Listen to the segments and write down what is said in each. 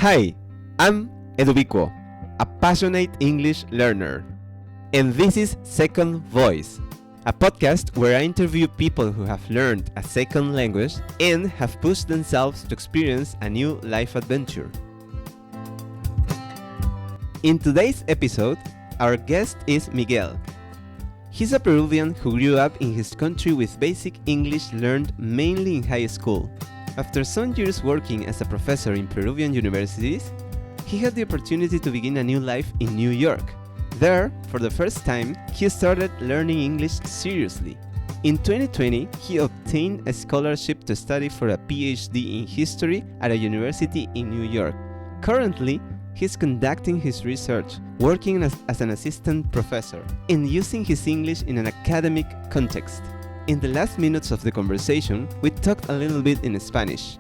Hi, I'm Edubiquo, a passionate English learner. And this is Second Voice, a podcast where I interview people who have learned a second language and have pushed themselves to experience a new life adventure. In today's episode, our guest is Miguel. He's a Peruvian who grew up in his country with basic English learned mainly in high school. After some years working as a professor in Peruvian universities, he had the opportunity to begin a new life in New York. There, for the first time, he started learning English seriously. In 2020, he obtained a scholarship to study for a Ph.D. in history at a university in New York. Currently, he's conducting his research, working as an assistant professor, and using his English in an academic context. In the last minutes of the conversation, we talked a little bit in Spanish.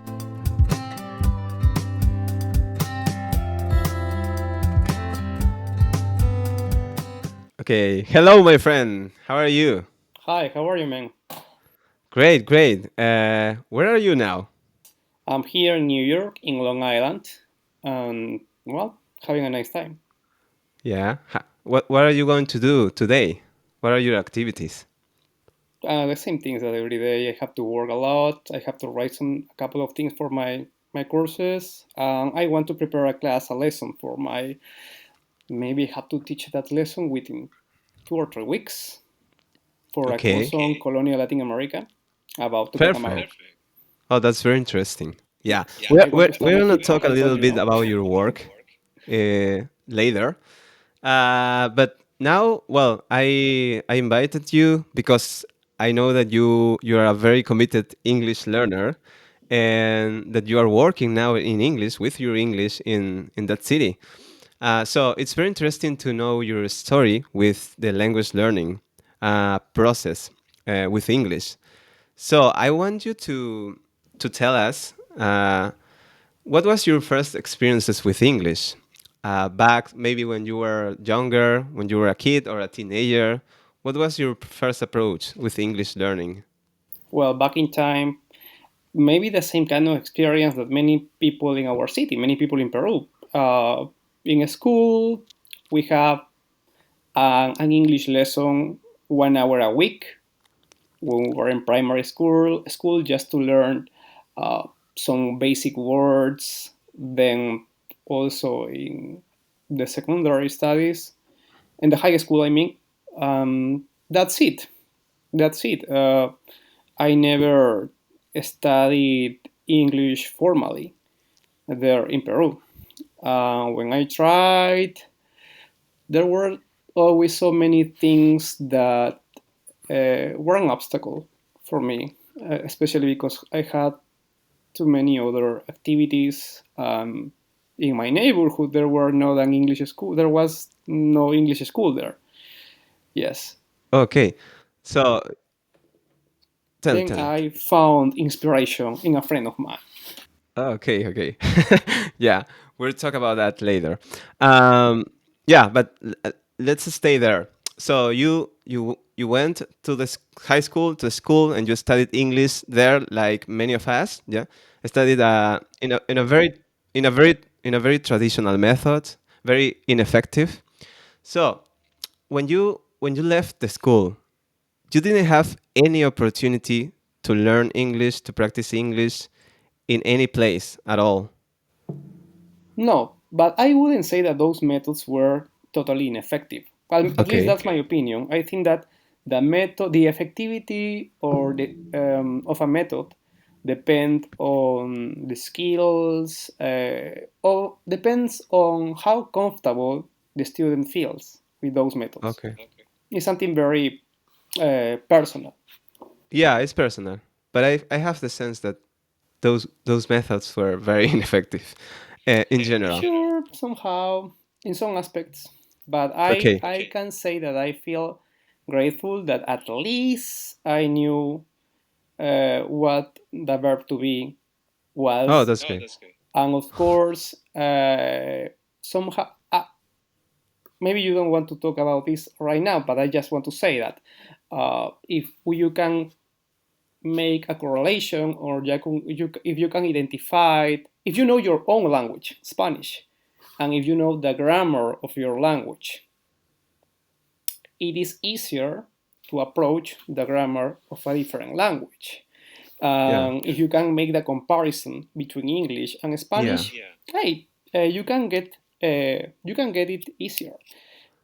Okay, hello, my friend. How are you? Hi, how are you, man? Great, great. Where are you now? I'm here in New York, in Long Island, and well, having a nice time. Yeah. What are you going to do today? What are your activities? The same things that every day. I have to work a lot. I have to write a couple of things for my courses. I want to prepare a lesson for my. Maybe I have to teach that lesson within 2 or 3 weeks for a course Okay, on colonial Latin America about Tupac. perfect. Oh, that's very interesting. Yeah, I want to we're study gonna hip hop talk a as well, little you bit know. about your work later. But now, well, I invited you because I know that you are a very committed English learner, and that you are working now in English with your English in that city. So it's very interesting to know your story with the language learning process with English. So I want you to tell us what was your first experiences with English back maybe when you were younger, when you were a kid or a teenager. What was your first approach with English learning? Well, back in time, maybe the same kind of experience that many people in our city, many people in Peru. In a school, we have an English lesson 1 hour a week when we were in primary school just to learn uh, some basic words. Then also in the secondary studies, in the high school, I mean, that's it. That's it. I never studied English formally there in Peru. When I tried, there were always so many things that were an obstacle for me, especially because I had too many other activities. In my neighborhood, there were not an English school. There was no English school there. Yes. Okay, so Then tell. I found inspiration in a friend of mine. Okay, okay. Yeah, we'll talk about that later. Um, yeah, but let's stay there. So you went to the high school, to school, and you studied English there, like many of us. Yeah, studied in a very traditional method, very ineffective. So when you left the school, you didn't have any opportunity to learn English, to practice English in any place at all. No, but I wouldn't say that those methods were totally ineffective. Well, at least Okay. that's my opinion. I think that the effectivity or the of a method depend on the skills, or depends on how comfortable the student feels with those methods. Okay. It's something very personal. Yeah, it's personal, but I have the sense that those methods were very ineffective in general. Sure, somehow, in some aspects. But Okay. I can say that I feel grateful that at least I knew what the verb to be Oh, was. that's great. And of course, somehow, maybe you don't want to talk about this right now, but I just want to say that if you can make a correlation, or if you can identify it, if you know your own language, Spanish, and if you know the grammar of your language, it is easier to approach the grammar of a different language. Yeah. If you can make the comparison between English and Yeah. Spanish, hey, you can get it easier.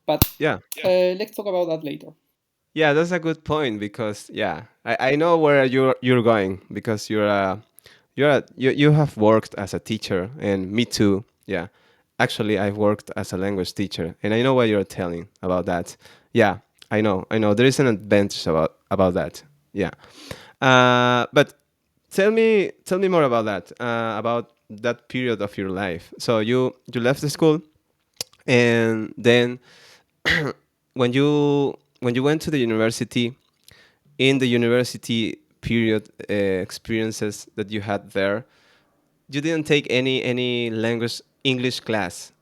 But Yeah. let's talk about that later. Yeah, that's a good point because yeah, I know where you're going because you have worked as a teacher and me too. Yeah. Actually, I've worked as a language teacher and I know what you're telling about that. Yeah, I know. I know there is an advantage about that. Yeah. But tell me more about that period of your life. So you left the school and then when you went to the university, in the university period experiences that you had there, you didn't take any language English class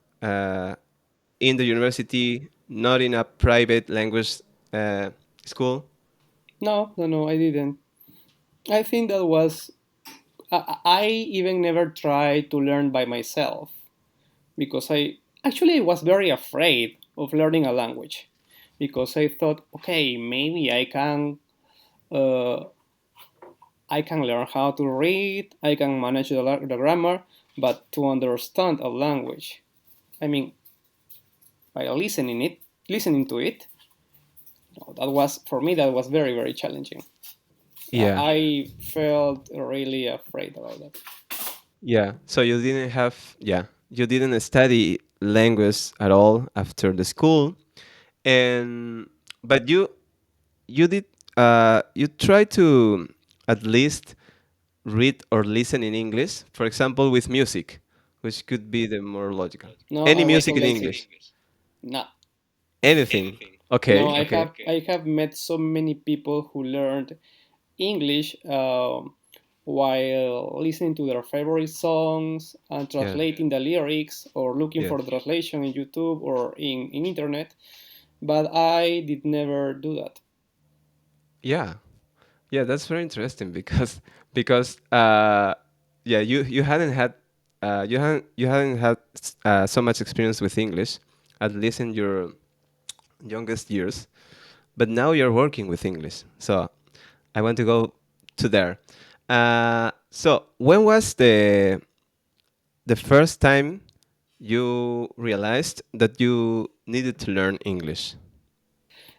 in the university, not in a private language uh, school. No, no, no, I didn't. I think that was. I even never tried to learn by myself because I was very afraid of learning a language because I thought, okay, maybe uh, I can learn how to read, I can manage the grammar, but to understand a language, I mean, by listening to it, that was for me that was very very challenging. Yeah, I felt really afraid about that. yeah. So you didn't study language at all after the school, and but you did you try to at least read or listen in English, for example, with music, which could be the more logical. No, Any I was music in always English, no, anything. no. Okay, okay. I have met so many people who learned English while listening to their favorite songs and Yeah, translating the lyrics or looking yes. for the translation in YouTube or in internet. But I did never do that. Yeah, yeah. That's very interesting because because yeah, you hadn't had so much experience with English, at least in your youngest years, but now you're working with English. So I want to go to there. So when was the first time you realized that you needed to learn English?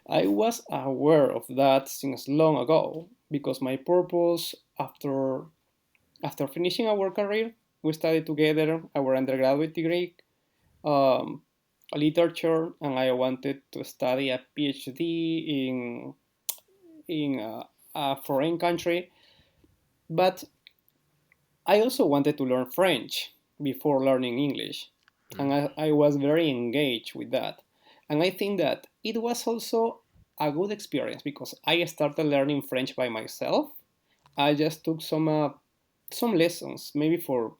I was aware of that since long ago because my purpose after finishing our career, we studied together our undergraduate degree, um, literature, and I wanted to study a PhD in a foreign country. But I also wanted to learn French before learning English, and I was very engaged with that. And I think that it was also a good experience because I started learning French by myself. I just took some lessons, maybe for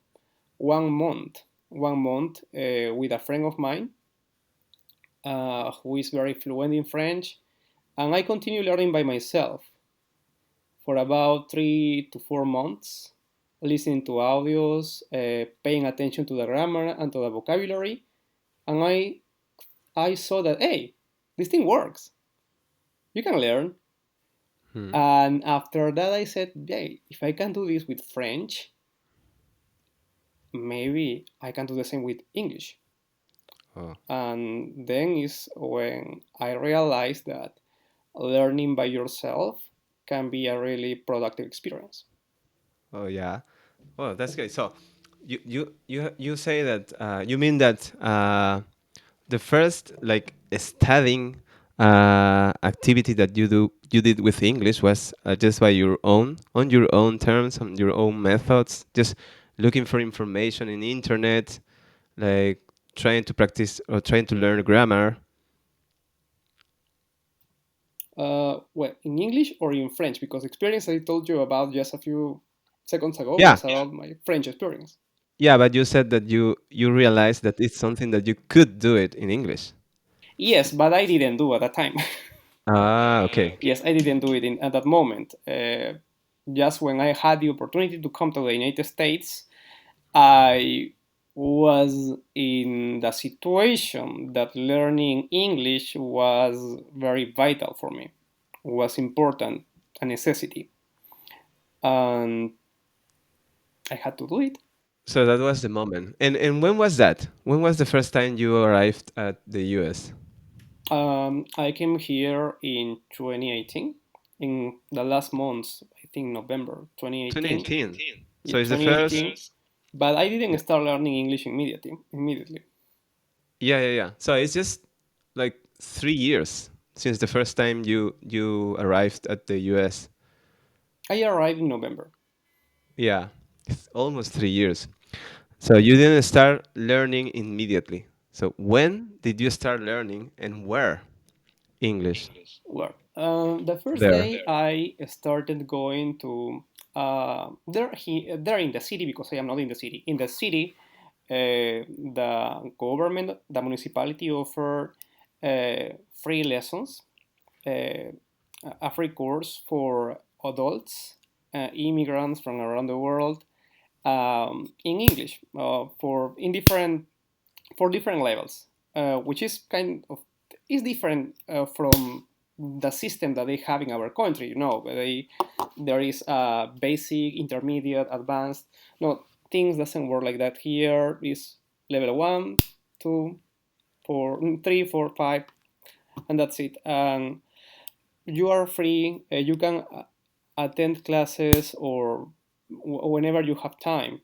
1 month, 1 month with a friend of mine who is very fluent in French, and I continue learning by myself for about 3 to 4 months, listening to audios, paying attention to the grammar and to the vocabulary, and I saw that hey, this thing works. You can learn. Hmm. And after that, I said, hey, if I can do this with French, maybe I can do the same with English. Oh, And then is when I realized that learning by yourself can be a really productive experience. oh yeah. Oh, that's great. So, you say that you mean that the first like studying activity that you did with English was just by your own on your own terms on your own methods, just looking for information in the internet, like trying to practice or trying to learn grammar. Well, in English or in French, because experience I told you about just a few seconds ago Yeah, was about my French experience. yeah, but you said that you realized that it's something that you could do it in English. Yes, but I didn't do at that time. Ah, okay. Yes, I didn't do it at that moment. just when I had the opportunity to come to the United States, I was in the situation that learning English was very vital for me, was important, a necessity, and I had to do it. So that was the moment. And when was that? When was the first time you arrived at the US? I came here in 2018, in the last months, I think November 2018. 2018. Yeah, So it's the first. 2018. But I didn't Yeah, start learning English immediately. Immediately, yeah. So it's just like 3 years since the first time you arrived at the US. I arrived in November. Yeah, it's almost 3 years. So you didn't start learning immediately. So when did you start learning and where English? Well, the first There. day I started going to there in the city because I am not in the city. In the city, the government, the municipality offered free lessons, uh, a free course for adults, immigrants from around the world, in English for different levels, which is kind of is different from the system that they have in our country. There is basic, intermediate, advanced. No, things doesn't work like that. Here is level one, two, four, three, four, five, and that's it. And you are free. You can attend classes or whenever you have time.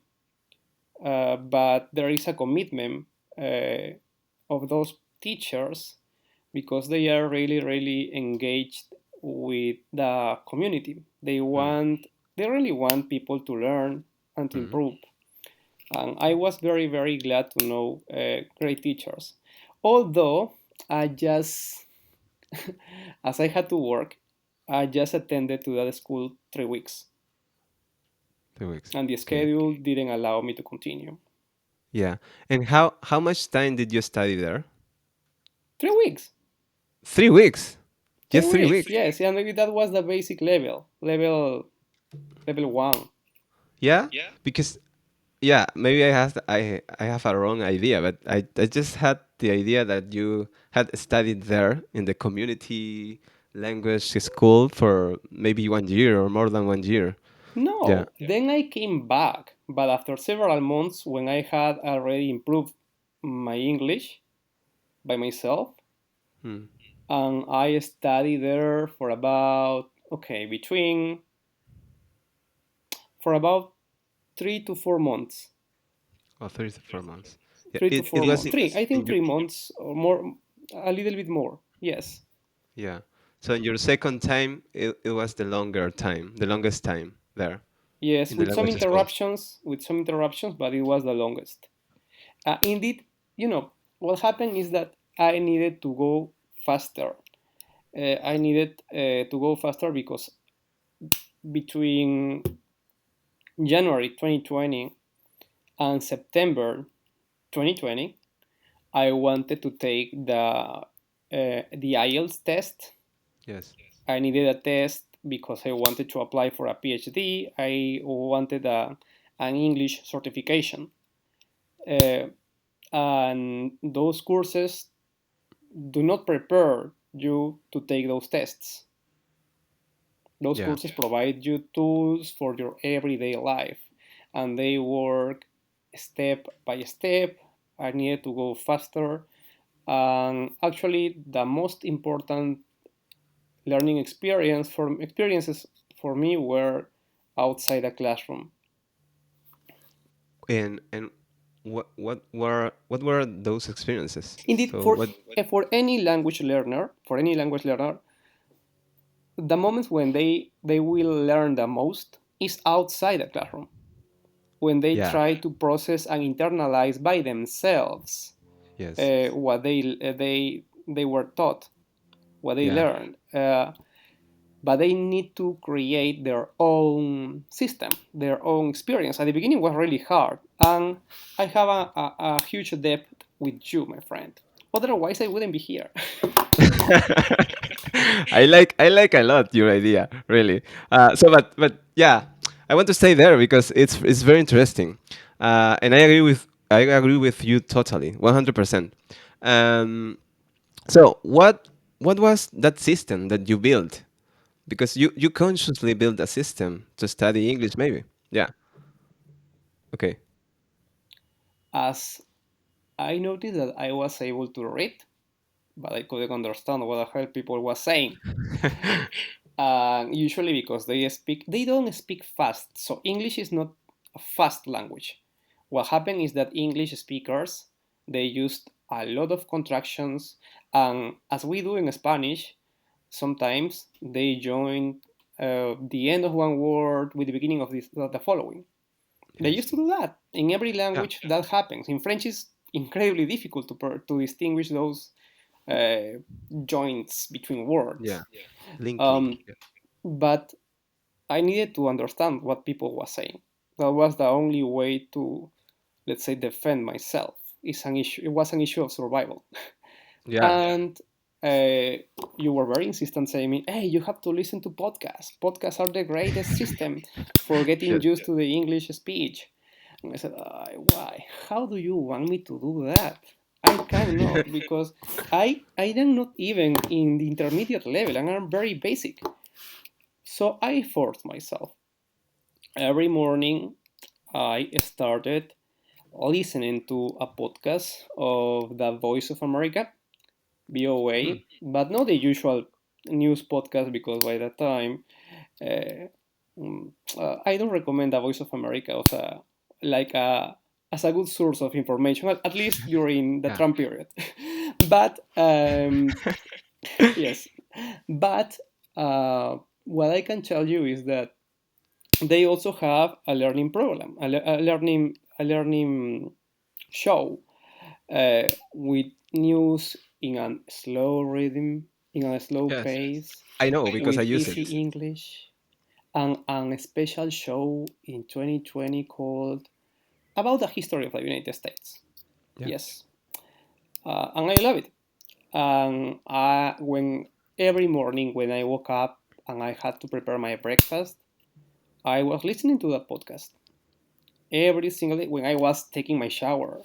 But there is a commitment uh, of those teachers because they are really, really engaged with the community. Mm. They really want people to learn and to Hmm. improve. And I was very, very glad to know great teachers. Although I just, as I had to work, I just attended to that school 3 weeks, 2 weeks. and the Okay. schedule didn't allow me to continue. Yeah. And how much time did you study there? 3 weeks. 3 weeks. Three Just three weeks, weeks. yes, and maybe that was the basic level one. Yeah. Because yeah, maybe I have a wrong idea, but I just had the idea that you had studied there in the community language school for maybe 1 year or more than 1 year. Yeah. No, then I came back, but after several months, when I had already improved my English by myself, Hmm. and I studied there for about for about 3 to 4 months. Oh, 3 to 4 months. Yeah. Three to It four was months. Three, I in think your, 3 months or more, a little bit more. Yes, yeah. So in your second time, it was the longer time, the longest time there yes, in the language school. with some interruptions, but it was the longest. Indeed, what happened is that I needed to go faster. I needed to go faster because between January 2020 and September 2020, I wanted to take the IELTS test. Yes. I needed a test because I wanted to apply for a PhD. I wanted an English certification. Uh, and those courses do not prepare you to take those tests. Those Yeah. courses provide you tools for your everyday life, and they work step by step. I needed to go faster, and actually, the most important learning experiences for me were outside the classroom. And what were those experiences? Indeed, So what? for any language learner, the moments when they will learn the most is outside the classroom, when they Yeah. try to process and internalize by themselves Yes. what they were taught, what they Yeah. learned. But they need to create their own system, their own experience. At the beginning, it was really hard, and I have a huge debt with you, my friend. Otherwise, I wouldn't be here. I like a lot your idea, really. But yeah, I want to stay there because it's very interesting, and I agree with you totally, 100%. Um, so what was that system that you built? Because you consciously built a system to study English, maybe. Yeah. Okay. As I noticed that I was able to read, but I couldn't understand what the hell people was saying. Usually because they don't speak fast. So English is not a fast language. What happened is that English speakers they used a lot of contractions, and as we do in Spanish, sometimes they join the end of one word with the beginning of the following. They I used to see. do that in every Yeah. language. That happens. In French, it's incredibly difficult to distinguish those uh, joints between words. Yeah. Linking. Um, but I needed to understand what people were saying. That was the only way to, let's say, defend myself. It's an issue. It was an issue of survival. Yeah. And uh, you were very insistent saying me, hey, you have to listen to podcasts. Podcasts are the greatest system for getting Yes. used to the English speech. And I said, why? How do you want me to do that? I cannot because I am not even in the intermediate level and I'm very basic. So I forced myself. Every morning I started listening to a podcast of the Voice of America, Hmm. VOA, but not the usual news podcast because by that time uh, I don't recommend the Voice of America as like a as a good source of information, at least during the Yeah. Trump period. But yes, but what I can tell you is that they also have a learning program, a learning show with news in a slow rhythm, in a slow Yes. pace, I know because I with use it. easy English, and a special show in 2020 called about the history of the United States. Yeah. Yes, and I love it. And when every morning when I woke up and I had to prepare my breakfast, I was listening to that podcast every single day when I was taking my shower,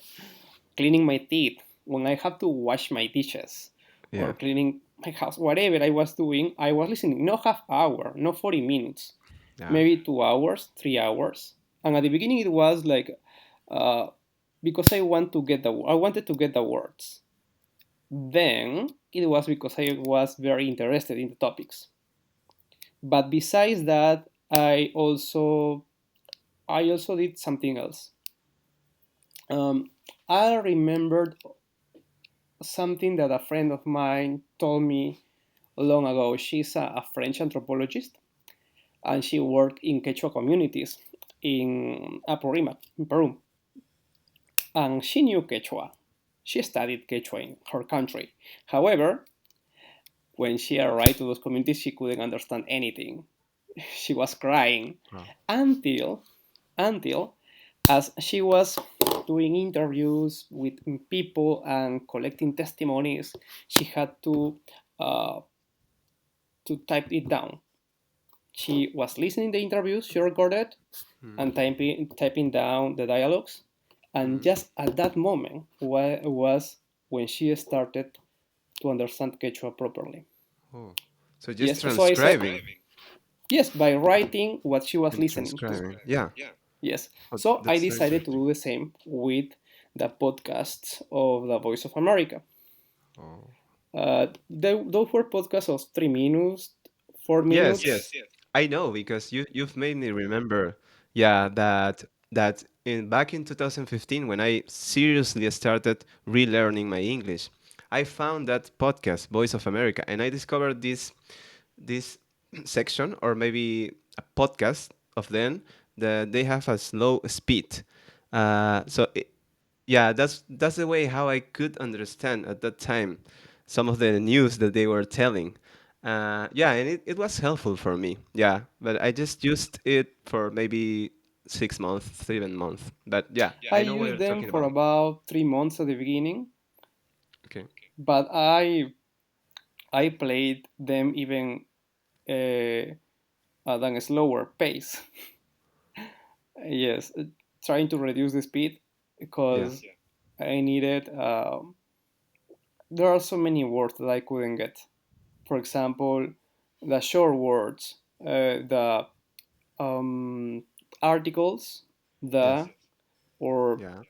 cleaning my teeth, when I have to wash my dishes, or Yeah. cleaning my house, whatever I was doing, I was listening. Not half hour, not 40 minutes, Yeah. maybe 2 hours, 3 hours. And at the beginning, it was like uh, because I wanted to get the words. Then it was because I was very interested in the topics. But besides that, I also did something else. Um, I remembered something that a friend of mine told me long ago. She's a French anthropologist, and she worked in Quechua communities in Apurímac, in Peru. And she knew Quechua. She studied Quechua in her country. However, when she arrived to those communities, she couldn't understand anything. She was crying Wow. until until as she was doing interviews with people and collecting testimonies, she had uh, to type it down. She was listening to the interviews she recorded and typing down the dialogues. And Mm-hmm. just at that moment was when she started to understand Quechua properly. Oh. So just Yes, so I said, transcribing yes, by writing what she was and listening to. transcribing. Yeah. Yes. Oh, So I that's so decided to interesting. do the same with the podcasts of the Voice of America. Oh. Those were podcasts of 3 minutes, four Yes, minutes. yes. I know because you've made me remember, yeah, that in back in 2015 when I seriously started relearning my English, I found that podcast, Voice of America, and I discovered this section or maybe a podcast of them that they have a slow speed. Yeah, that's the way how I could understand at that time some of the news that they were telling. Yeah, and it was helpful for me. Yeah, but I just used it for maybe 6 months, 7 months. But yeah, I I know what used you're them talking for about. about 3 months at the beginning, Okay. but I played them even uh, at a slower pace. Yes, trying to reduce the speed Yeah. because I needed. There are so many words that I couldn't get. For example, the short words, the um, articles, Yes. the or Yeah.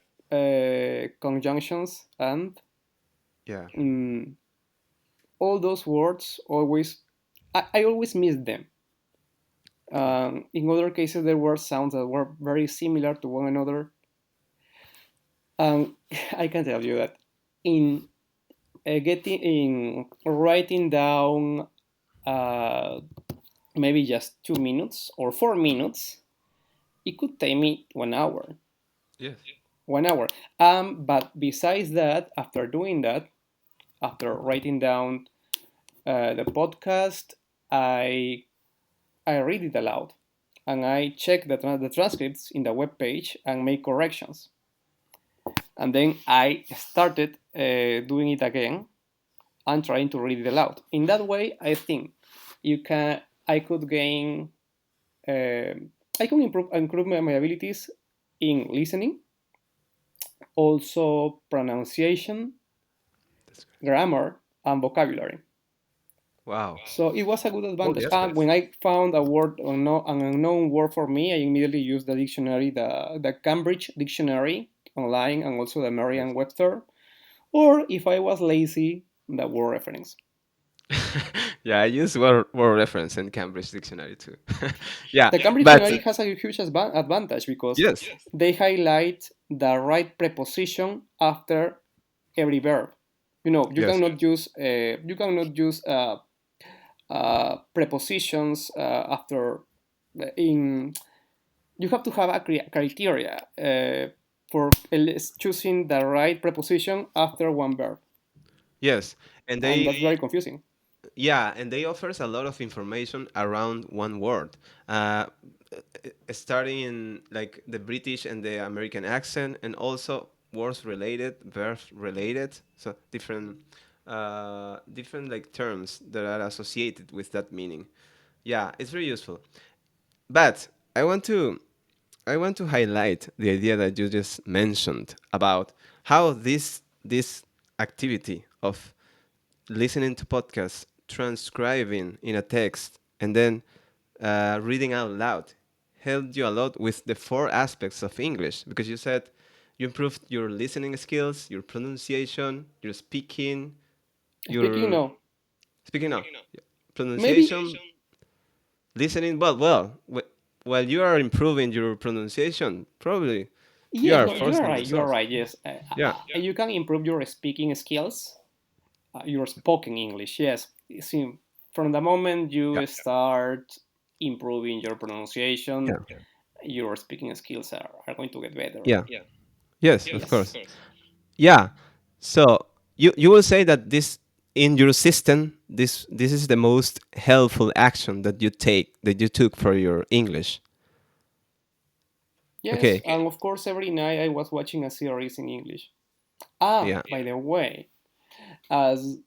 conjunctions, and Yeah. mm, all those words always. I always miss them. In other cases, there were sounds that were very similar to one another. I can tell you that in getting in writing down uh, maybe just 2 minutes or 4 minutes, it could take me 1 hour. Yes. 1 hour. But besides that, after doing that, after writing down the podcast, I I read it aloud, and I check the transcripts in the web page and make corrections. And then I started doing it again and trying to read it aloud. In that way, I think you can. I could gain. I can improve my abilities in listening, also pronunciation, That's great. grammar, and vocabulary. Wow. So it was a good All advantage. the And aspects. when I found an unknown word for me, I immediately used the dictionary, the Cambridge dictionary online, and also the Yes. Merriam-Webster. Or if I was lazy, the word reference. Yeah, I use word reference in Cambridge Dictionary too. Yeah, The Cambridge but dictionary has a huge advantage because yes, they highlight the right preposition after every verb. You yes, cannot use prepositions after in. You have to have a criteria for choosing the right preposition after one verb, yes, and and they that's very confusing. yeah, and they offers a lot of information around one word. Starting in like the British and the American accent, and also words related, verbs related, so different like terms that are associated with that meaning. Yeah, it's very useful. But I want to highlight the idea that you just mentioned about how this activity of listening to podcasts, transcribing in a text, and then reading out loud helped you a lot with the four aspects of English, because you said you improved your listening skills, your pronunciation, your speaking, Speaking your now, speaking now, maybe pronunciation, listening. While you are improving your pronunciation, probably you yes, are no, you are forcing right. You are yourself. right. Yes, Yeah, you can improve your speaking skills, your spoken English. Yes, see, from the moment yeah, you start improving your pronunciation, yeah, your speaking skills are going to get better. yeah. Yes, of Yes. course. Yeah. So you will say that this in your system, this is the most helpful action that you took for your English. Yes, Okay. and of course, every night I was watching a series in English. Yeah. By the way, as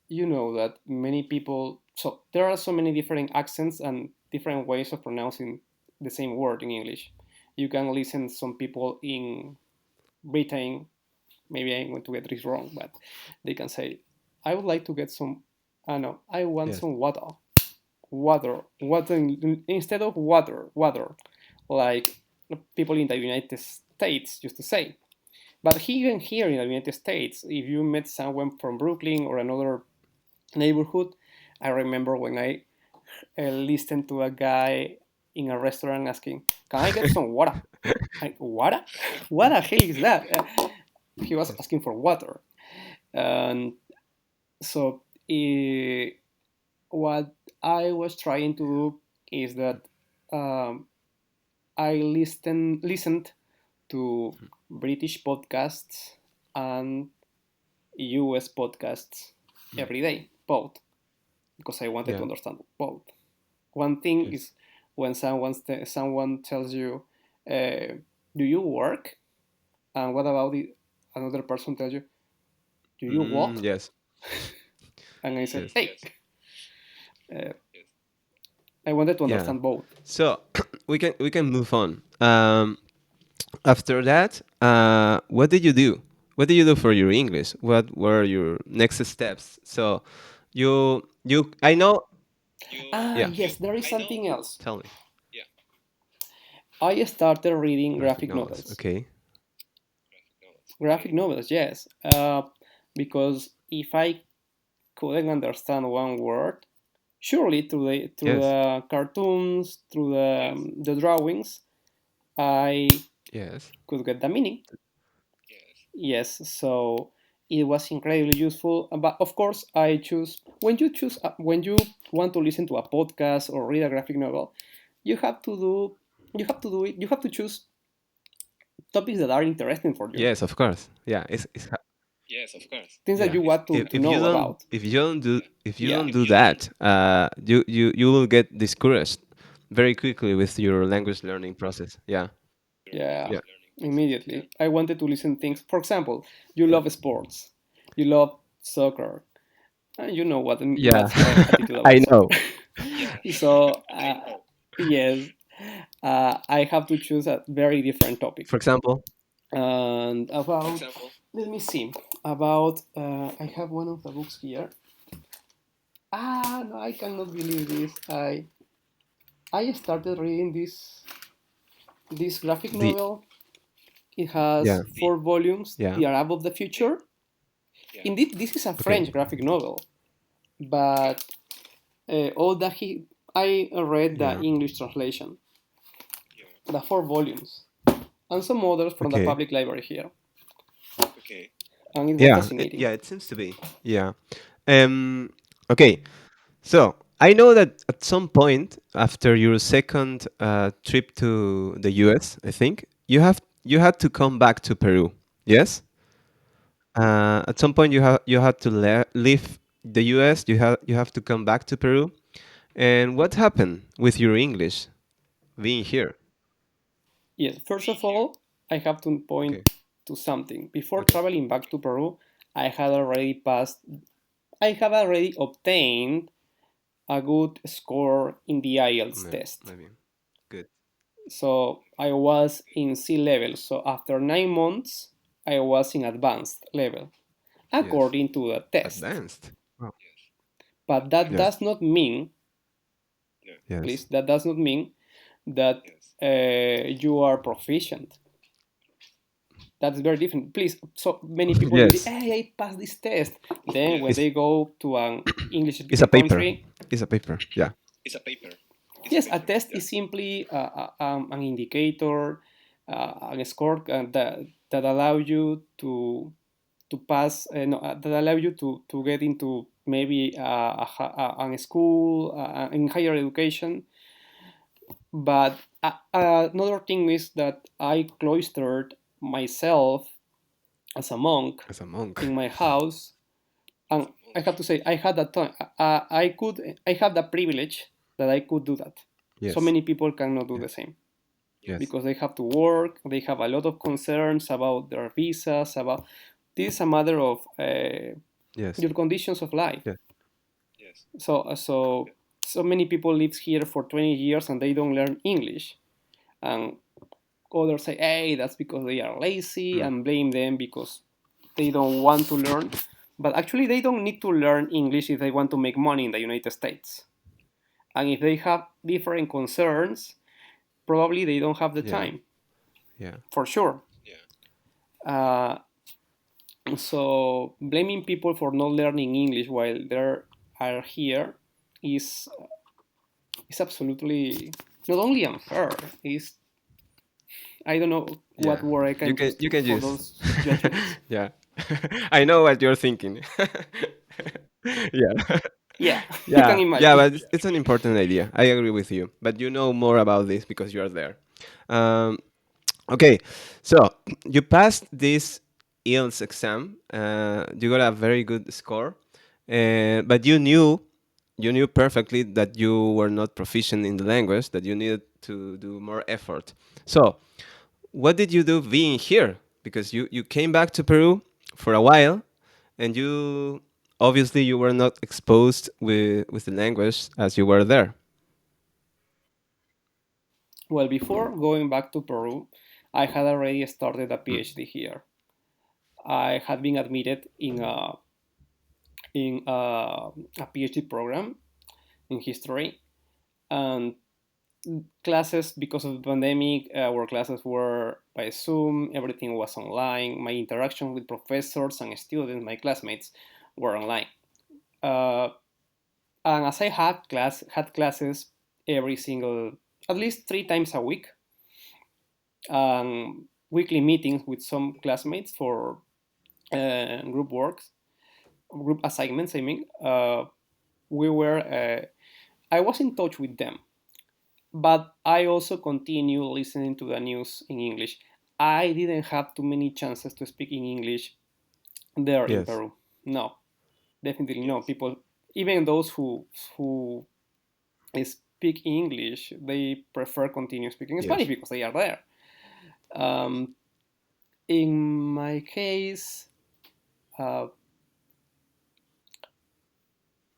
you know that many people, so there are so many different accents and different ways of pronouncing the same word in English. You can listen some people in Britain, maybe I'm going to get this wrong, but they can say, I would like to get some, I know, I want Yes. some water instead of water, like people in the United States used to say. But even here in the United States, if you met someone from Brooklyn or another neighborhood, I remember when I listened to a guy in a restaurant asking, "Can I get some water?" Water? What the hell is that? He was Yes. asking for water, and so what I was trying to do is that um, I listened to British podcasts and US podcasts every day, both, because I wanted to Yeah. understand both. One thing Yes. is when someone tells you, "Do you work?" and what about the another person tells you, "Do you walk?" Yes. and I said, Yes. hey, uh, I wanted to Yeah. understand both. So we can move on. After that, what did you do? What did you do for your English? What were your next steps? So, you I know. Ah, Yeah. yes, there is something else. Tell me. I started reading Graphic graphic novels. novels. Okay. Graphic novels, yes. Because if I couldn't understand one word, surely through Yes. the cartoons, through the drawings, I Yes. could get the meaning. Yes, so it was incredibly useful. But of course, I choose when you want to listen to a podcast or read a graphic novel, you have to do you have to do it. You have to choose topics that are interesting for you, Yes, of course. Yeah. things that Yeah. you want to If you know don't about. Yeah, do that, you will get discouraged very quickly with your language learning process. Yeah. yeah. Yeah. Immediately, I wanted to listen things. For example, you love sports, you love soccer, and you know Yeah. what's my attitude I about soccer. know. So yes, I have to choose a very different For topic. example. And about, let me see, about, I have one of the books here. Ah, no, I cannot believe this. I started reading this graphic The novel. It Yeah. has 4 volumes, Yeah. The Arab of the Future. Indeed, this is a Okay. French graphic novel, but all that he, I read the Yeah. English translation, the 4 volumes, and some others from the Okay. public library here, and it was Yeah. fascinating. Yeah. It seems to be. Yeah. Um. Okay. So I know that at some point after your second trip to the U.S., I think you had to come back to Peru. Yes. At some point you had to leave the U.S. You have to come back to Peru. And what happened with your English being here? Yes, first of all, I have to point Okay. to something. Before Okay. traveling back to Peru, I had already passed, I have already obtained a good score in the IELTS Yeah, test. maybe. Good. So I was in C level. So after 9 months, I was in advanced level, Yes. according to the test. Advanced. Wow. But that Yeah. does not mean, Yes. please, that does not mean that you are proficient. That's very different. Please, so many people believe, Yes. hey, I passed this test. Then when It's they go to an English it's a speaking paper. country, It's a paper. Yeah. yes, a test is simply an indicator, a score that allow you to pass, no, that allow you to get into maybe a school in higher education. But another thing is that I cloistered myself as a monk As a monk. in my house, and I have to say I had that time. I had the privilege that I could do that. So Yes. many people cannot do Yeah. the same Yes. because they have to work. They have a lot of concerns about their visas. About this is a matter of Yes. your conditions of life. Yeah. So many people live here for 20 years and they don't learn English, and others say, hey, that's because they are lazy, Mm. and blame them because they don't want to learn. But actually, they don't need to learn English if they want to make money in the United States. And if they have different concerns, probably they don't have the Yeah. time, Yeah. for sure. Uh, so blaming people for not learning English while they are here is is absolutely not only unfair. Is I don't know what Yeah. word I can use You can for use. those judgments. Yeah. I know what you're thinking. Yeah. Yeah, you can Yeah. Yeah, imagine. but it's an important idea. I agree with you. But you know more about this because you're there. Um, okay. So you passed this IELTS exam. You got a very good score. But you knew perfectly that you were not proficient in the language, that you needed to do more effort. So what did you do being here? Because you came back to Peru for a while, and you obviously you were not exposed with the language as you were there. Well, before going back to Peru, I had already started a Mm. PhD here. I had been admitted in a PhD program in history, and classes, because of the pandemic, our classes were by Zoom. Everything was online. My interaction with professors and students, my classmates, were online. Uh, and as I had classes every single, at least 3 times a week, weekly meetings with some classmates for group works, group assignments. I mean, we were. I was in touch with them, but I also continue listening to the news in English. I didn't have too many chances to speak in English there in Yes. Peru. No, definitely no. People, even those who speak English, they prefer continue speaking Spanish Yes. because they are there. Um, in my case, uh,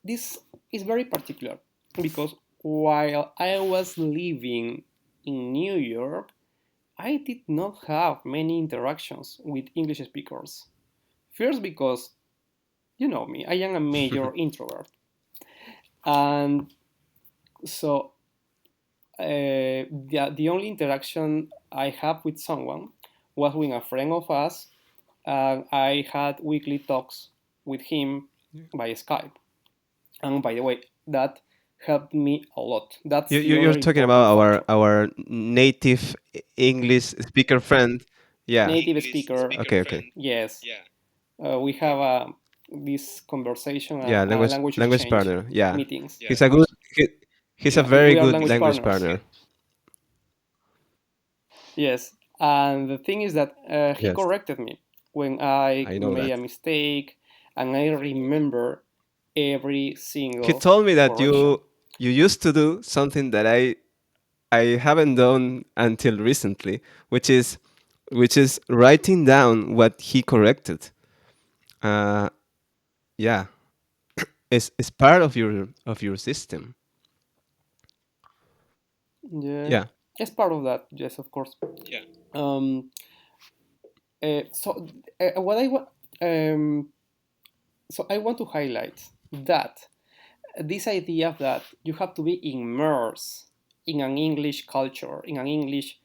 this is very particular because while I was living in New York, I did not have many interactions with English speakers. First, because you know me, I am a major introvert. And so the only interaction I have with someone was with a friend of us, and I had weekly talks with him by Skype. And by the way, that helped me a lot. That's the You're other talking important about factor. our native English speaker friend. Yeah. Native speaker, Okay. Okay. yes. We have this conversation, Yeah. language Language exchange partner. Yeah. meetings. He's a good. He's a very We are good language language partners. partner. Yes, and the thing is that he Yes. corrected me when I I know made that. a mistake, and I remember every He single told me that correction. you used to do something that I haven't done until recently, which is writing down what he corrected. Uh, yeah, it's part of your system. Yeah, Yeah. it's part of that. Yes, of course. Um, so what I want, um, so I want to highlight that this idea that you have to be immersed in an English culture, in an English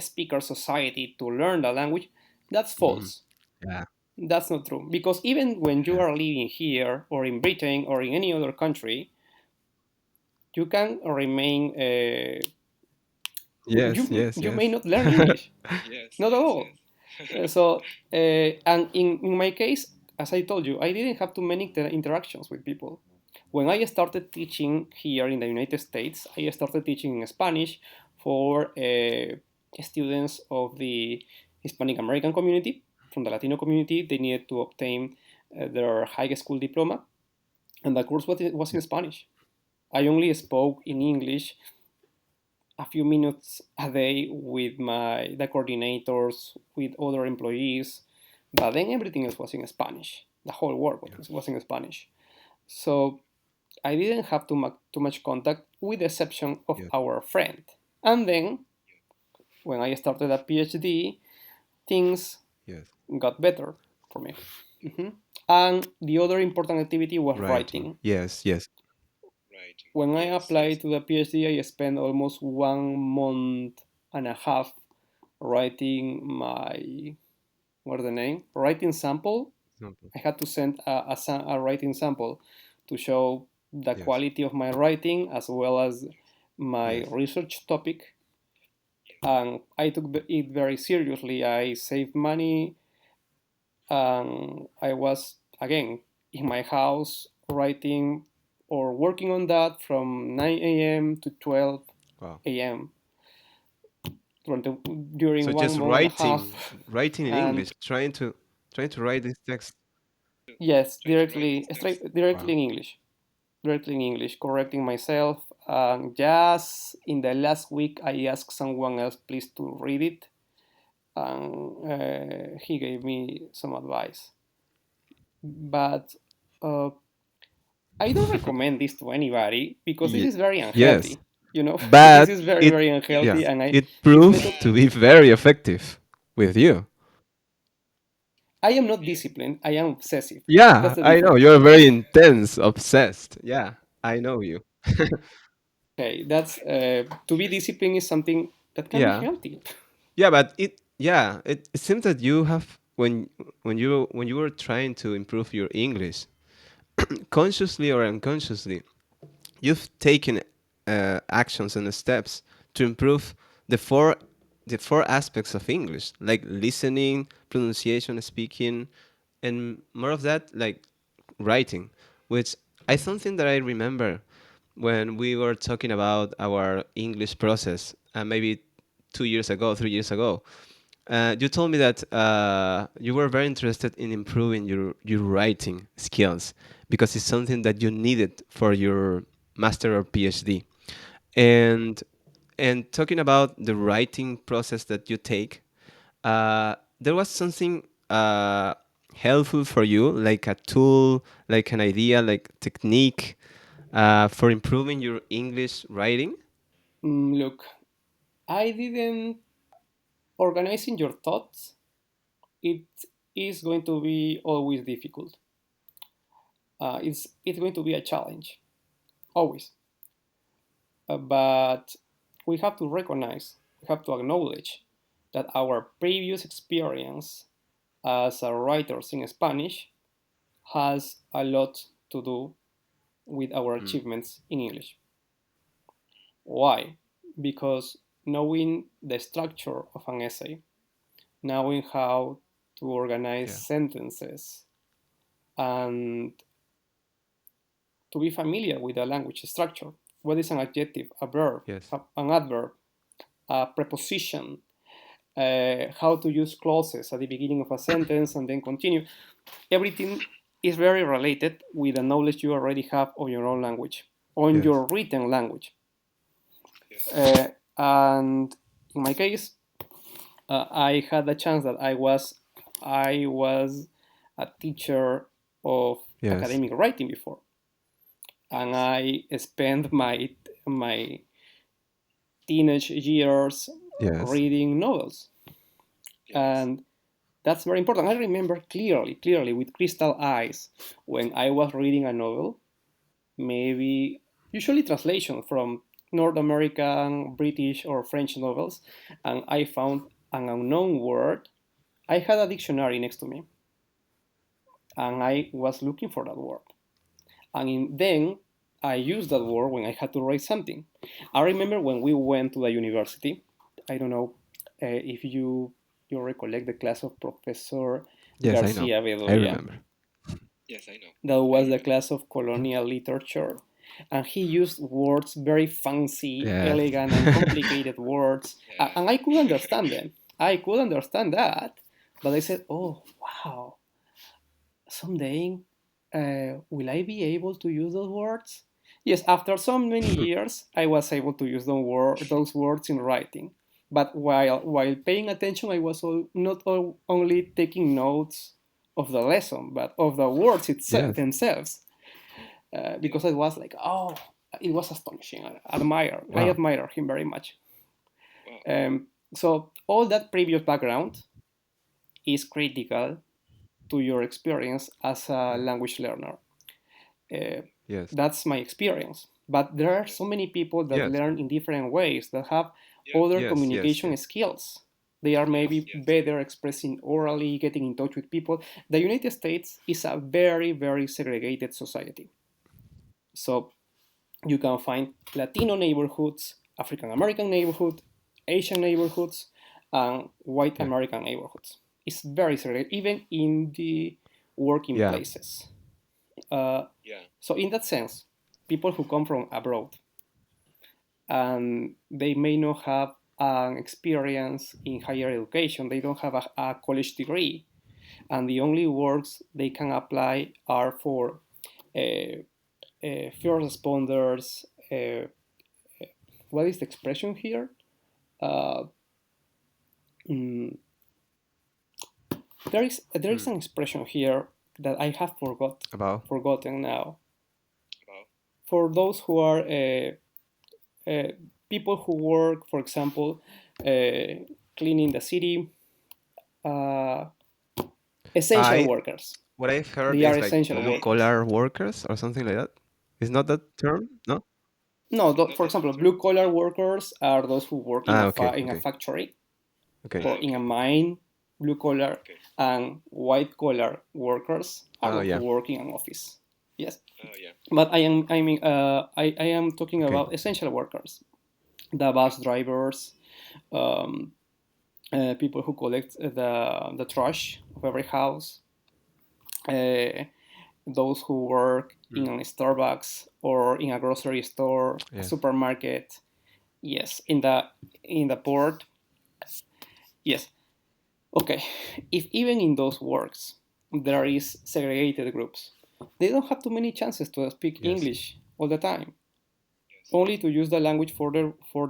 speaker society to learn the language, that's Hmm. false. Yeah. That's not true. Because even when you Yeah. are living here or in Britain or in any other country, you can remain, Yes. Yes. you may Yes. not learn English, not at all. And in my case, as I told you, I didn't have too many interactions with people. When I started teaching here in the United States, I started teaching in Spanish for students of the Hispanic American community, from the Latino community. They needed to obtain their high school diploma, and the course was Yeah. in Spanish. I only spoke in English a few minutes a day with the coordinators, with other employees, but then everything else was in Spanish. The whole work was in Spanish. So I didn't have too much contact, with the exception of Yeah. our friend. And then when I started a PhD, things Yes. got better for me. Mhm. And the other important activity was Writing. writing. Yes. Yes. When I applied to the PhD, I spent almost 1 month and a half writing my, what's the name? Writing sample. Example. I had to send a writing sample to show the Yes. quality of my writing as well as my Yes. research topic. And I took it very seriously. I saved money, and I was again in my house writing or working on that from 9 a.m. to Wow. 12 a.m. during So one just month and a half. writing in And English, trying to write this text. yes, directly Wow. in English, directly in English, correcting myself. Just in the last week, I asked someone else please to read it, and he gave me some advice. But Uh, I don't recommend this to anybody because this Ye- is very yes, unhealthy. This but is very, it very yeah unhealthy, and it this method. proved to be very effective with you. I am not disciplined. I am obsessive. That's Yeah, the I know difference. you're very intense, obsessed. Yeah, I know you. Okay, that's to be disciplined is something that can be Yeah, healthy. yeah, but it seems that you have when you were trying to improve your English, consciously or unconsciously, you've taken actions and steps to improve the four the four aspects of English, like listening, pronunciation, speaking, and more of that, like writing, which I something that I remember when we were talking about our English process, maybe 2 years ago, 3 years ago. You told me that you were very interested in improving your writing skills because it's something that you needed for your master or PhD. And and talking about the writing process that you take, there was something helpful for you, like a tool, like an idea, like technique for improving your English writing. Look, I didn't organizing your thoughts. It is going to be always difficult. It's going to be a challenge, always. But we have to recognize, we have to acknowledge that our previous experience as a writers in Spanish has a lot to do with our Mm, achievements in English. Why? Because knowing the structure of an essay, knowing how to organize yeah. sentences, and to be familiar with the language structure. What is an adjective, a verb, Yes. an adverb, a preposition, how to use clauses at the beginning of a sentence and then continue. Everything is very related with the knowledge you already have of your own language, on Yes. your written language. And in my case, I had the chance that I was a teacher of Yes. academic writing before, and I spent my teenage years Yes. reading novels, and that's very important. I remember clearly with crystal eyes when I was reading a novel, maybe usually translation from North American, British, or French novels, and I found an unknown word. I had a dictionary next to me, and I was looking for that word. Then I used that word when I had to write something. I remember when we went to the university. I don't know if you recollect the class of Professor Yes, I know. Garcia I Bedoya. remember. That was the class of colonial literature, and he used words very fancy, Yes. elegant, and complicated words, and I could understand them. I could understand that, but I said, "Oh, wow! Someday, will I be able to use those words?" Yes, after so many years, I was able to use those words in writing. But while paying attention, I was not only taking notes of the lesson, but of the words itself Yes. themselves, because it was like, oh, it was astonishing. I Wow. admire him very much. So all that previous background is critical to your experience as a Mm. language learner. Uh, Yes. that's my experience. But there are so many people that Yes. learn in different ways that have other Yes. Yes. communication Yes. skills. They are maybe better expressing orally, getting in touch with people. The United States is a very, very segregated society. So you can find Latino neighborhoods, African American neighborhoods, Asian neighborhoods, and white Yeah. American neighborhoods. It's very segregated, even in the working Yeah. places. Uh, so in that sense, people who come from abroad and they may not have an experience in higher education, they don't have a college degree, and the only works they can apply are for uh, first responders. What is the expression here? Uh, mm, there is Mm. an expression here that I have About. forgotten now. For those who are uh, people who work, for example, cleaning the city, uh, essential I workers. What I've heard They are is like essential blue workers. collar workers or something like that. Is not that term? No. No, for example, blue collar workers are those who work Ah, okay, in a okay, factory okay. or in a mine, blue collar, and white collar workers are Oh those who yeah. work in an office. Yes, but I am talking Okay. about essential workers, the bus drivers, um, people who collect the trash of every house, uh, those who work in Mm. a Starbucks or in a grocery store, a Yes. supermarket. Yes, in the port. Yes. Okay. If even in those works there is segregated groups, they don't have too many chances to speak Yes. English all the time. Only to use the language uh, for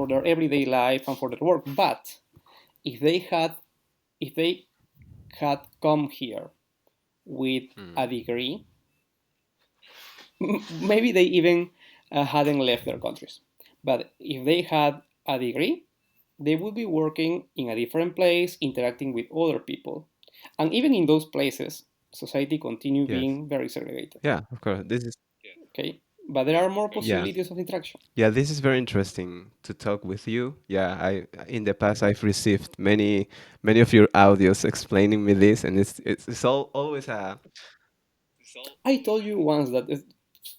their everyday life and for their work. But if they had if they had come here with Mm. a degree, maybe they even hadn't left their countries. But if they had a degree, they would be working in a different place, interacting with other people. And even in those places, society continue Yes. being very segregated. Yeah. Of course. This is. Okay, but there are more Yeah. possibilities of interaction. Yeah. This is very interesting to talk with you. Yeah. I In the past I've received many of your audios explaining me this, and it's always a. I told you once that,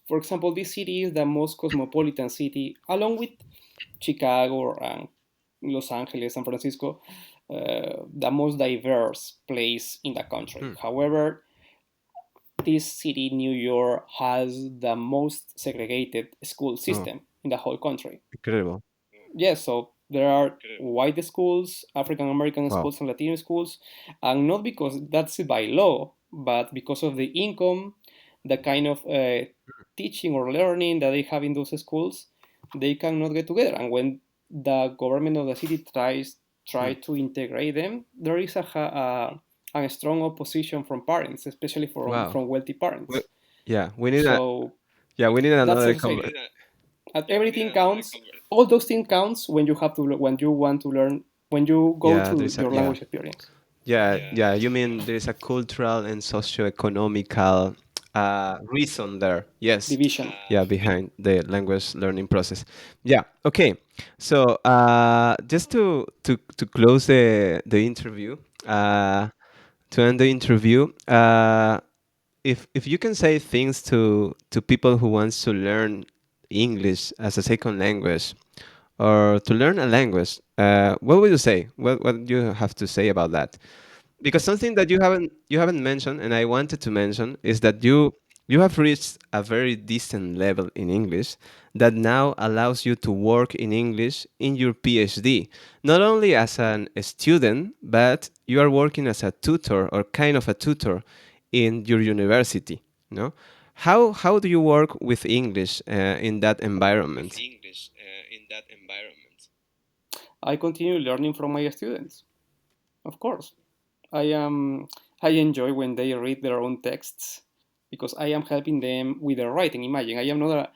for example, this city is the most cosmopolitan city, along with Chicago and Los Angeles, San Francisco, the most diverse place in the country. Hmm. However, this city, New York, has the most segregated school Oh, system in the whole country. incredible. Yes, so there are white schools, African American Wow. schools, and Latino schools, and not because that's by law, but because of the income, the kind of teaching or learning that they have in those schools, they cannot get together. And when the government of the city try Hmm. to integrate them, there is a strong opposition from parents, especially Wow. from wealthy We, parents. yeah. So We need that's another the society. Everything counts. All those things counts when you have to when you want to learn when you go Yeah. to There's a your yeah. language experience. Yeah. You mean there is a cultural and socio-economical reason there? Yes. Division. Yeah, behind the language learning process. Yeah. Okay. So just to close the interview, to end the interview, if you can say things to people who wants to learn English as a second language or to learn a language, what would you say? What do you have to say about that? Because something that you haven't mentioned, and I wanted to mention, is that you have reached a very decent level in English that now allows you to work in English in your PhD, not only as a student, but you are working as a tutor or kind of a tutor in your university. No, how do you work with English in that environment? I continue learning from my students. Of course, I am. I enjoy when they read their own texts because I am helping them with their writing. Imagine I am not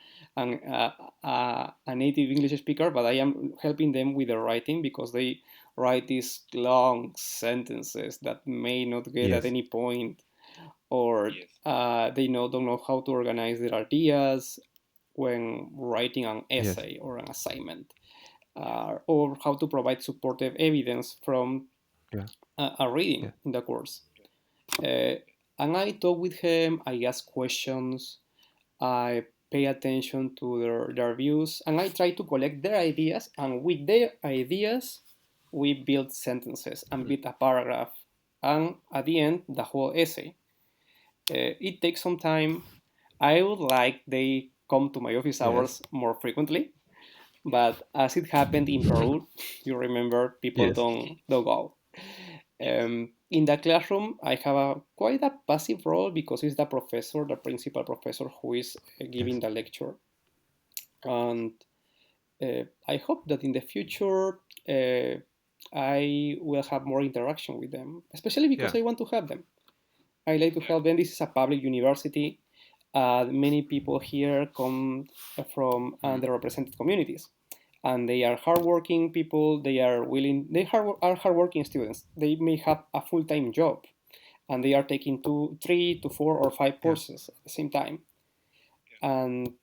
a native English speaker, but I am helping them with their writing because they write these long sentences that may not get at Yes, any point, or they don't know how to organize their ideas when writing an yes, essay or an assignment, or how to provide supportive evidence from yeah, a reading yeah, in the course. Uh, and I talk with him, I ask questions, I pay attention to their views, and I try to collect their ideas. And with their ideas, we build sentences and mm, build a paragraph, and at the end, the whole essay. It takes some time. I would like they come to my office yes, hours more frequently, but as it happened in Peru, you remember people yes, don't go. In the classroom, I have quite a passive role because it's the professor, the principal professor, who is giving yes. the lecture, and I hope that in the future I will have more interaction with them, especially because Yeah. I want to help them. I like to help them. This is a public university. Many people here come from Mhm. underrepresented communities, and they are hardworking people. They are willing. Are hardworking students. They may have a full-time job, and they are taking two, three to four or five Yeah. courses at the same time, and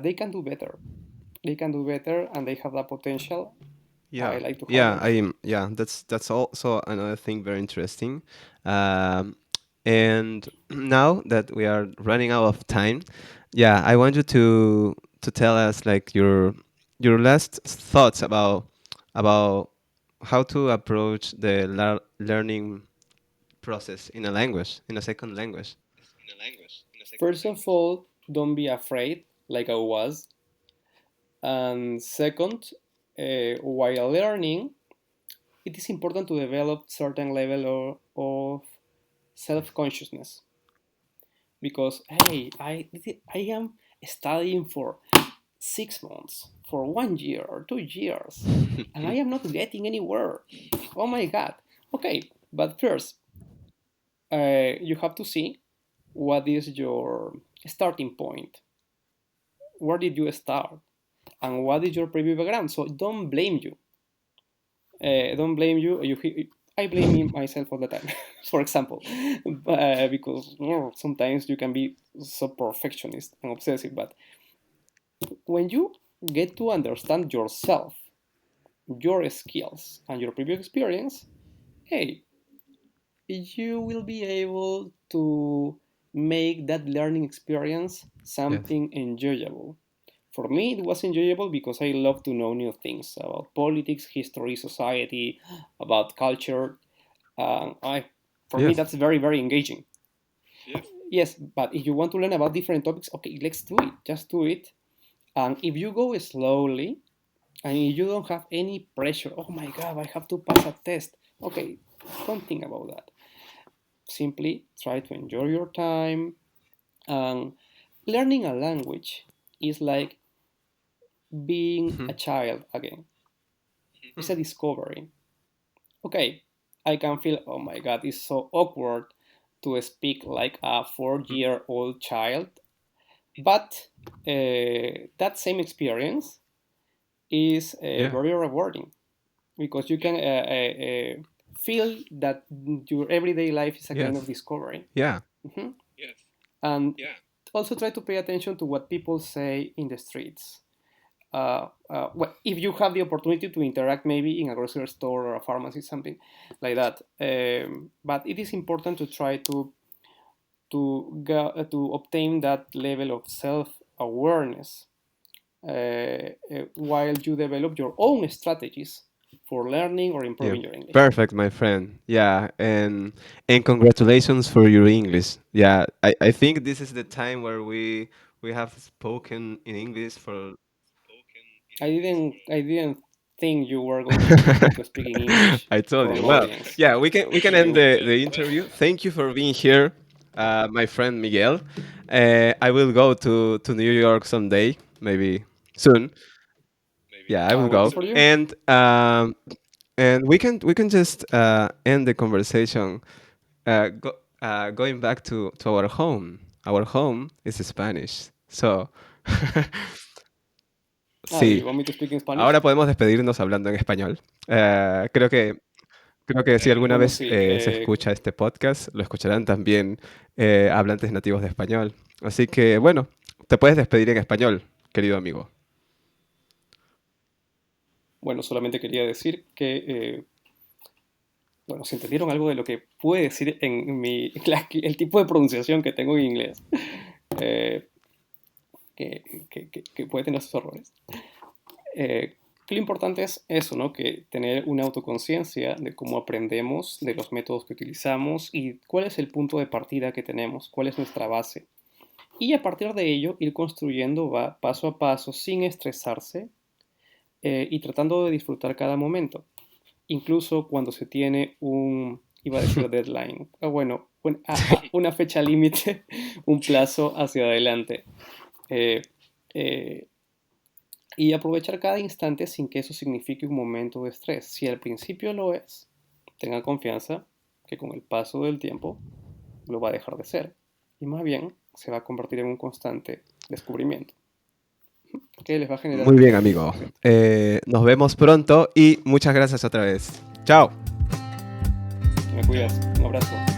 they can do better. They can do better, and they have that potential. I Yeah, like to help yeah, them. yeah. That's also another thing very interesting. Um, and now that we are running out of time, yeah, I want you to tell us like your last thoughts about how to approach the learning process in a language, in a second language. First of all, don't be afraid, like I was. And second, while learning, it is important to develop certain level of self-consciousness because hey, I am studying for 6 months, for 1 year or 2 years, and I am not getting anywhere. Oh my god. Okay, but first, you have to see what is your starting point. Where did you start? And what is your previous background? So don't blame you. Don't blame you. I blame me myself all the time, for example, because sometimes you can be so perfectionist and obsessive. But when you get to understand yourself, your skills, and your previous experience, hey, you will be able to make that learning experience Yes. something enjoyable. For me, it was enjoyable because I love to know new things about politics, history, society, about culture. For me, Yes. that's very, very engaging. Yes, but if you want to learn about different topics, okay, let's do it. Just do it. And if you go slowly and if you don't have any pressure, oh my God, I have to pass a test. Okay, don't think about that. Simply try to enjoy your time. And learning a language is like being Mhm. a child again. It's Mm. a discovery. Okay, I can feel, oh my God, it's so awkward to speak like a 4-year-old child. But that same experience is Yeah. very rewarding because you can feel that your everyday life is a kind of Yes. discovery. Yeah. Mhm. And also try to pay attention to what people say in the streets. If you have the opportunity to interact maybe in a grocery store or a pharmacy, something like that. But it is important to try to obtain that level of self awareness while you develop your own strategies for learning or Yeah. improving your English. Perfect, my friend. Yeah, and congratulations for your English. Yeah, I think this is the time where we have spoken in English for I didn't think you were going to push me to speak in English I told for you. an Well, audience. yeah, we can end You the interview. Thank you for being here, my friend Miguel. I will go to New York someday, maybe soon. Yeah, I will I'm waiting go, for you. and we can just end the conversation, going back to our home. Our home is Spanish, so Do you sí. want me to speak in Spanish? Ahora podemos despedirnos hablando en español. Creo que si alguna Bueno, vez sí. se escucha este podcast, lo escucharán también hablantes nativos de español. Así que, bueno, te puedes despedir en español, querido amigo. Bueno, solamente quería decir que, bueno, si entendieron algo de lo que pude decir en el tipo de pronunciación que tengo en inglés, eh, que puede tener sus errores. Que lo importante es eso, ¿no? Que tener una autoconciencia de cómo aprendemos, de los métodos que utilizamos y cuál es el punto de partida que tenemos, cuál es nuestra base. Y a partir de ello ir construyendo paso a paso sin estresarse y tratando de disfrutar cada momento. Incluso cuando se tiene iba a decir deadline, bueno, una fecha límite, un plazo hacia adelante. Eh, eh, y aprovechar cada instante sin que eso signifique un momento de estrés. Si al principio lo es, tenga confianza que con el paso del tiempo lo va a dejar de ser y más bien se va a convertir en un constante descubrimiento que les va a generar Muy un bien, nivel de amigo. disfrute. Nos vemos pronto y muchas gracias otra vez. Chao. Me cuidas, un abrazo.